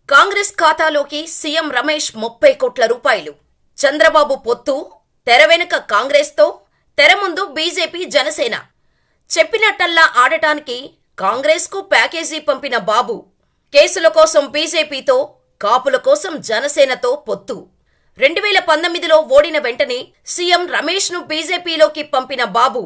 కాంగ్రెస్ ఖాతాలోకి సీఎం రమేష్ 30 కోట్ల రూపాయలు. చంద్రబాబు పొత్తు, తెర వెనుక కాంగ్రెస్తో, తెర ముందు బీజేపీ జనసేన. చెప్పినట్టల్లా ఆడటానికి కాంగ్రెస్కు ప్యాకేజీ పంపిన బాబు. కేసుల కోసం బీజేపీతో, కాపుల కోసం జనసేనతో పొత్తు. 2019లో ఓడిన వెంటనే సీఎం రమేష్ను బీజేపీలోకి పంపిన బాబు.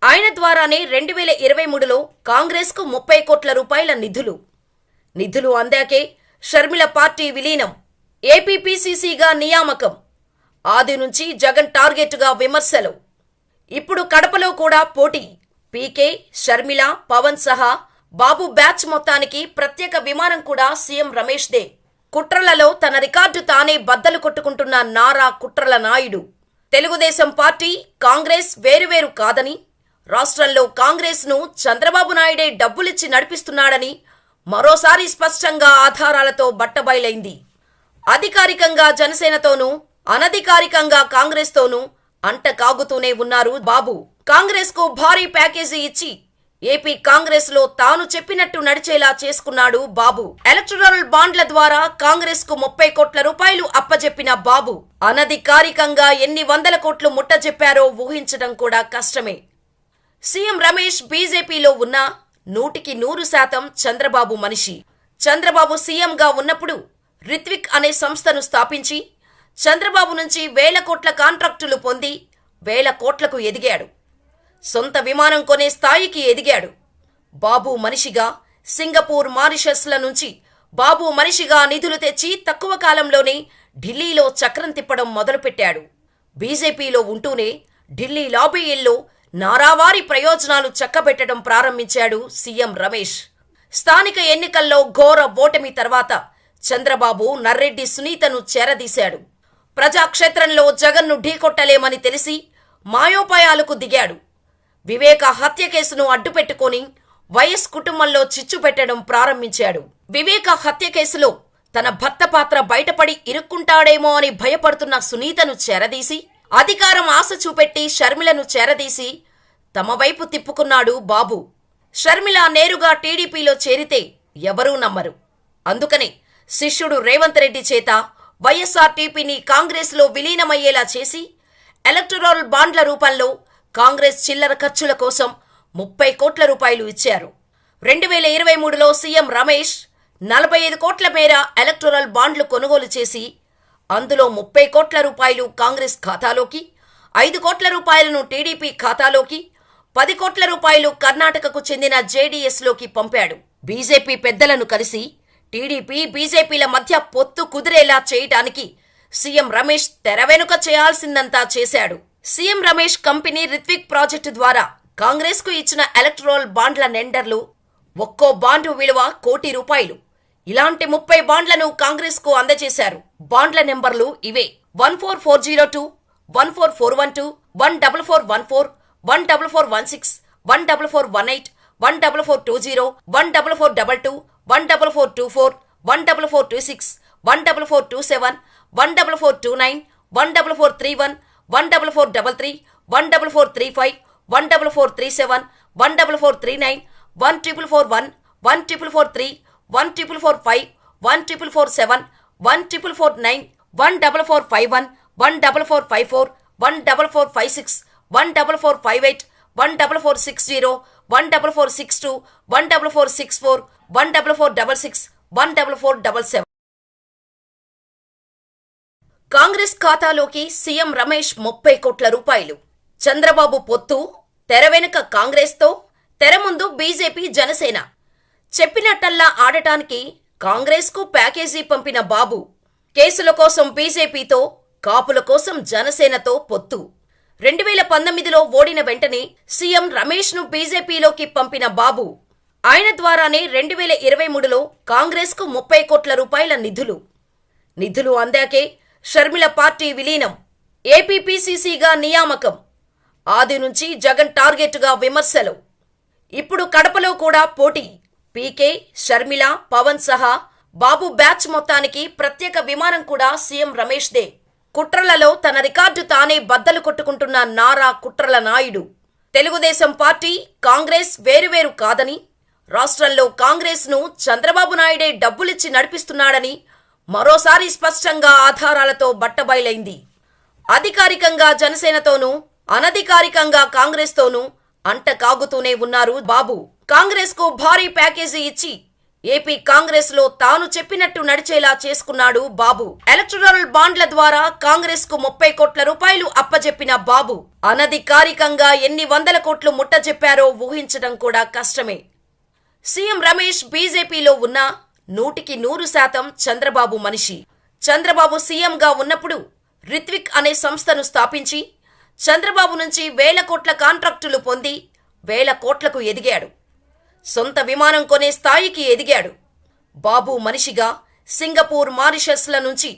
ఆయన ద్వారానే 2023లో కాంగ్రెస్కు 30 కోట్ల రూపాయల నిధులు అందాకే షర్మిల పార్టీ విలీనం, ఏపీపీసీసీగా నియామకం. ఆది నుంచి జగన్ టార్గెట్గా విమర్శలు. ఇప్పుడు కడపలో కూడా పోటీ. పీకే, షర్మిల, పవన్ సహా బాబు బ్యాచ్ మొత్తానికి ప్రత్యేక విమానం కూడా సీఎం రమేష్దే. కుట్రలలో తన రికార్డు తానే బద్దలు కొట్టుకుంటున్న నారా కుట్రల నాయుడు. తెలుగుదేశం పార్టీ, కాంగ్రెస్ వేరువేరు కాదని, రాష్ట్రంలో కాంగ్రెస్ను చంద్రబాబు నాయుడే డబ్బులిచ్చి నడిపిస్తున్నాడని మరోసారి స్పష్టంగా ఆధారాలతో బట్టబయలైంది. అధికారికంగా జనసేనతోనూ, అనధికారికంగా కాంగ్రెస్తోనూ అంట కాగుతూనే ఉన్నారు బాబు. కాంగ్రెస్కు భారీ ప్యాకేజీ ఇచ్చి ఏపీ కాంగ్రెస్లో తాను చెప్పినట్టు నడిచేలా చేసుకున్నాడు బాబు. ఎలక్టరల్ బాండ్ల ద్వారా కాంగ్రెస్కు 30 కోట్ల రూపాయలు అప్పజెప్పిన బాబు అనధికారికంగా ఎన్ని వందల కోట్లు ముట్టజెప్పారో ఊహించడం కూడా కష్టమే. సీఎం రమేష్ బీజేపీలో ఉన్నా 100% చంద్రబాబు మనిషి. చంద్రబాబు సీఎంగా ఉన్నప్పుడు రిత్విక్ అనే సంస్థను స్థాపించి చంద్రబాబు నుంచి 1000 కోట్ల కాంట్రాక్టులు పొంది 1000 కోట్లకు ఎదిగాడు. సొంత విమానం కొనే స్థాయికి ఎదిగాడు. బాబు మనిషిగా సింగపూర్, మారిషస్ల నుంచి బాబు మనిషిగా నిధులు తెచ్చి తక్కువ కాలంలోనే ఢిల్లీలో చక్రం తిప్పడం మొదలుపెట్టాడు. బీజేపీలో ఉంటూనే ఢిల్లీ లాబీయిల్లో నారావారి ప్రయోజనాలు చక్కబెట్టడం ప్రారంభించాడు సీఎం రమేష్. స్థానిక ఎన్నికల్లో ఘోర ఓటమి తర్వాత చంద్రబాబు నర్రెడ్డి సునీతను చేరదీశాడు. ప్రజాక్షేత్రంలో జగన్ను ఢీకొట్టలేమని తెలిసి మాయోపాయాలకు దిగాడు. వివేక హత్య కేసును అడ్డుపెట్టుకొని వైఎస్ కుటుంబంలో చిచ్చు పెట్టడం ప్రారంభించాడు. వివేక హత్య కేసులో తన భర్త పాత్ర బయటపడి ఇరుక్కుంటాడేమో అని భయపడుతున్న సునీతను చేరదీసి, అధికారం ఆశ చూపెట్టి షర్మిలను చేరదీసి తమ వైపు తిప్పుకున్నాడు బాబు. షర్మిల నేరుగా టీడీపీలో చేరితే ఎవరూ నమ్మరు. అందుకనే శిష్యుడు రేవంత్ రెడ్డి చేత వైఎస్ఆర్టీపీని కాంగ్రెస్లో విలీనమయ్యేలా చేసి ఎలక్టరల్ బాండ్ల రూపంలో కాంగ్రెస్ చిల్లర ఖర్చుల కోసం 30 కోట్ల రూపాయలు ఇచ్చారు. 2023లో సీఎం రమేష్ 45 కోట్ల మేర ఎలక్టరల్ బాండ్లు కొనుగోలు చేసి అందులో 30 కోట్ల రూపాయలు కాంగ్రెస్ ఖాతాలోకి, 5 కోట్ల రూపాయలను టీడీపీ ఖాతాలోకి, 10 కోట్ల రూపాయలు కర్ణాటకకు చెందిన జేడీఎస్లోకి పంపాడు. బీజేపీ పెద్దలను కలిసి టీడీపీ, బీజేపీల మధ్య పొత్తు కుదిరేలా చేయటానికి సీఎం రమేష్ తెర వెనుక చేయాల్సిందంతా చేశాడు. CM Ramesh company Rithwik project ద్వారా కాంగ్రెస్కు ఇచ్చిన ఎలక్టరల్ బాండ్ల నెండర్లు ఒక్కో బాండు విలువ ₹1 కోటి. ఇలాంటి 30 బాండ్లను కాంగ్రెస్కు అందజేశారు. బాండ్ల నెంబర్లు ఇవే: 14402, 14412, 14414, 14416, 14418, 14420, 14422, 14424, 14426, 14427, 14429, 14431, 14433, 14435, 14437, 14439, 14441, 14443, 14445, 14447, 14449, 14451, 14454, 14456, 14458, 14460, 14462, 14464, 14466, 14477. కాంగ్రెస్ ఖాతాలోకి సీఎం రమేష్ 30 కోట్ల రూపాయలు. చంద్రబాబు పొత్తు, తెర వెనుక కాంగ్రెస్తో, తెర ముందు బీజేపీ జనసేన. చెప్పినట్టల్లా ఆడటానికి కాంగ్రెస్కు ప్యాకేజీ పంపిన బాబు. కేసుల కోసం బీజేపీతో, కాపుల కోసం జనసేనతో పొత్తు. 2019లో ఓడిన వెంటనే సీఎం రమేష్ను బీజేపీలోకి పంపిన బాబు. ఆయన ద్వారానే 2023లో కాంగ్రెస్కు 30 కోట్ల రూపాయల నిధులు అందాకే షర్మిల పార్టీ విలీనం, ఏపీపీసీసీగా నియామకం. ఆది నుంచి జగన్ టార్గెట్గా విమర్శలు. ఇప్పుడు కడపలో కూడా పోటీ. పీకే, షర్మిల, పవన్ సహా బాబు బ్యాచ్ మొత్తానికి ప్రత్యేక విమానం కూడా సీఎం రమేష్దే. కుట్రలలో తన రికార్డు తానే బద్దలు కొట్టుకుంటున్న నారా కుట్రల నాయుడు. తెలుగుదేశం పార్టీ, కాంగ్రెస్ వేరువేరు కాదని, రాష్ట్రంలో కాంగ్రెస్ ను చంద్రబాబు నాయుడే డబ్బులిచ్చి నడిపిస్తున్నాడని మరోసారి స్పష్టంగా ఆధారాలతో బట్టబయలైంది. అధికారికంగా జనసేనతోనూ అనధికారికంగా కాంగ్రెస్తోనూ అంట కాగుతూనే ఉన్నారు బాబు. కాంగ్రెస్ కు భారీ ప్యాకేజీ ఇచ్చి ఏపీ కాంగ్రెస్ లో తాను చెప్పినట్టు నడిచేలా చేసుకున్నాడు బాబు. ఎలక్టరల్ బాండ్ల ద్వారా కాంగ్రెస్ కు 30 కోట్ల రూపాయలు అప్పజెప్పిన బాబు అనధికారికంగా ఎన్ని వందల కోట్లు ముట్టజెప్పారో ఊహించడం కూడా కష్టమే. సీఎం రమేష్ బీజేపీలో ఉన్నా 100% చంద్రబాబు మనిషి. చంద్రబాబు సీఎంగా ఉన్నప్పుడు రిత్విక్ అనే సంస్థను స్థాపించి చంద్రబాబు నుంచి 1000 కోట్ల కాంట్రాక్టులు పొంది 1000 కోట్లకు ఎదిగాడు. సొంత విమానం కొనే స్థాయికి ఎదిగాడు. బాబు మనిషిగా సింగపూర్, మారిషస్ల నుంచి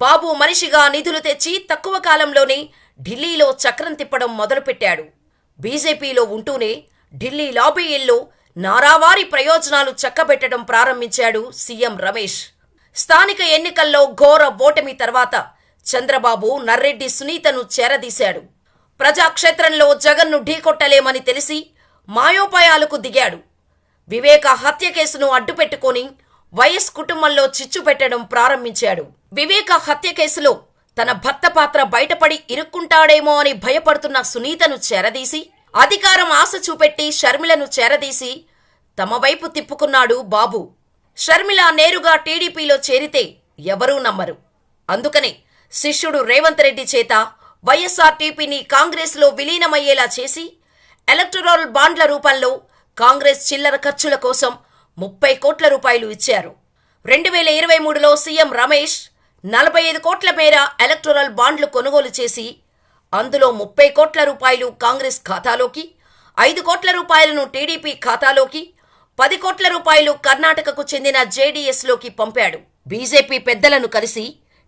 బాబు మనిషిగా నిధులు తెచ్చి తక్కువ కాలంలోనే ఢిల్లీలో చక్రం తిప్పడం మొదలుపెట్టాడు. బీజేపీలో ఉంటూనే ఢిల్లీ లాబీయిల్లో నారావారి ప్రయోజనాలు చక్కబెట్టడం ప్రారంభించాడు సీఎం రమేష్. స్థానిక ఎన్నికల్లో ఘోర ఓటమి తర్వాత చంద్రబాబు నర్రెడ్డి సునీతను చేరదీశాడు. ప్రజాక్షేత్రంలో జగన్ను ఢీకొట్టలేమని తెలిసి మాయోపాయాలకు దిగాడు. వివేక హత్య కేసును అడ్డుపెట్టుకొని వైఎస్ కుటుంబంలో చిచ్చు పెట్టడం ప్రారంభించాడు. వివేక హత్య కేసులో తన భర్త పాత్ర బయటపడి ఇరుక్కుంటాడేమో అని భయపడుతున్న సునీతను చేరదీసి, అధికారం ఆశ చూపెట్టి షర్మిలను చేరదీసి తమ వైపు తిప్పుకున్నాడు బాబు. షర్మిల నేరుగా టీడీపీలో చేరితే ఎవరూ నమ్మరు. అందుకనే శిష్యుడు రేవంత్ రెడ్డి చేత వైఎస్ఆర్టీపీని కాంగ్రెస్లో విలీనమయ్యేలా చేసి ఎలక్టరల్ బాండ్ల రూపంలో కాంగ్రెస్ చిల్లర ఖర్చుల కోసం 30 కోట్ల రూపాయలు ఇచ్చారు. 2023లో సీఎం రమేష్ 45 కోట్ల మేర ఎలక్టరల్ బాండ్లు కొనుగోలు చేసి అందులో 30 కోట్ల రూపాయలు కాంగ్రెస్ ఖాతాలోకి, 5 కోట్ల రూపాయలను టీడీపీ ఖాతాలోకి, 10 కోట్ల రూపాయలు కర్ణాటకకు చెందిన జేడీఎస్లోకి పంపాడు. బీజేపీ పెద్దలను కలిసి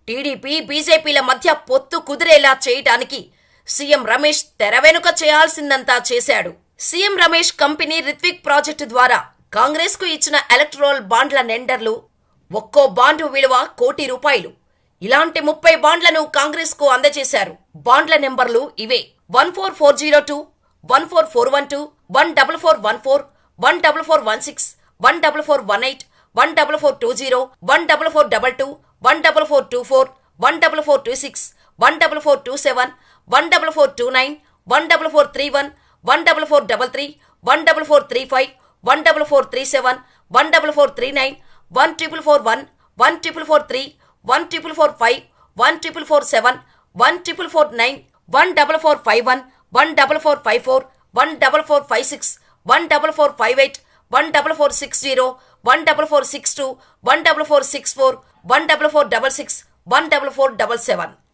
టీడీపీ, బీజేపీల మధ్య పొత్తు కుదిరేలా చేయటానికి సీఎం రమేష్ తెర వెనుక చేయాల్సిందంతా చేశాడు. CM Ramesh company Rithwik project ద్వారా కాంగ్రెస్ కు ఇచ్చిన ఎలక్టరల్ బాండ్ల నెండర్లు ఒక్కో బాండు విలువ ₹1 కోటి. ఇలాంటి 30 బాండ్లను కాంగ్రెస్ కు అందజేశారు. బాండ్ల నెంబర్లు ఇవే: 14402, 14412, 14414, 14416, 14418, 14420, 14422, 14424, 14426, 14427, 14429, 14431, 14433, 14435, 14437, 14439, 14441, 14443, 14445, 14447, 14449, 14451, 14454, 14456, 14458, 14460, 14462, 14464, 14466, 14477.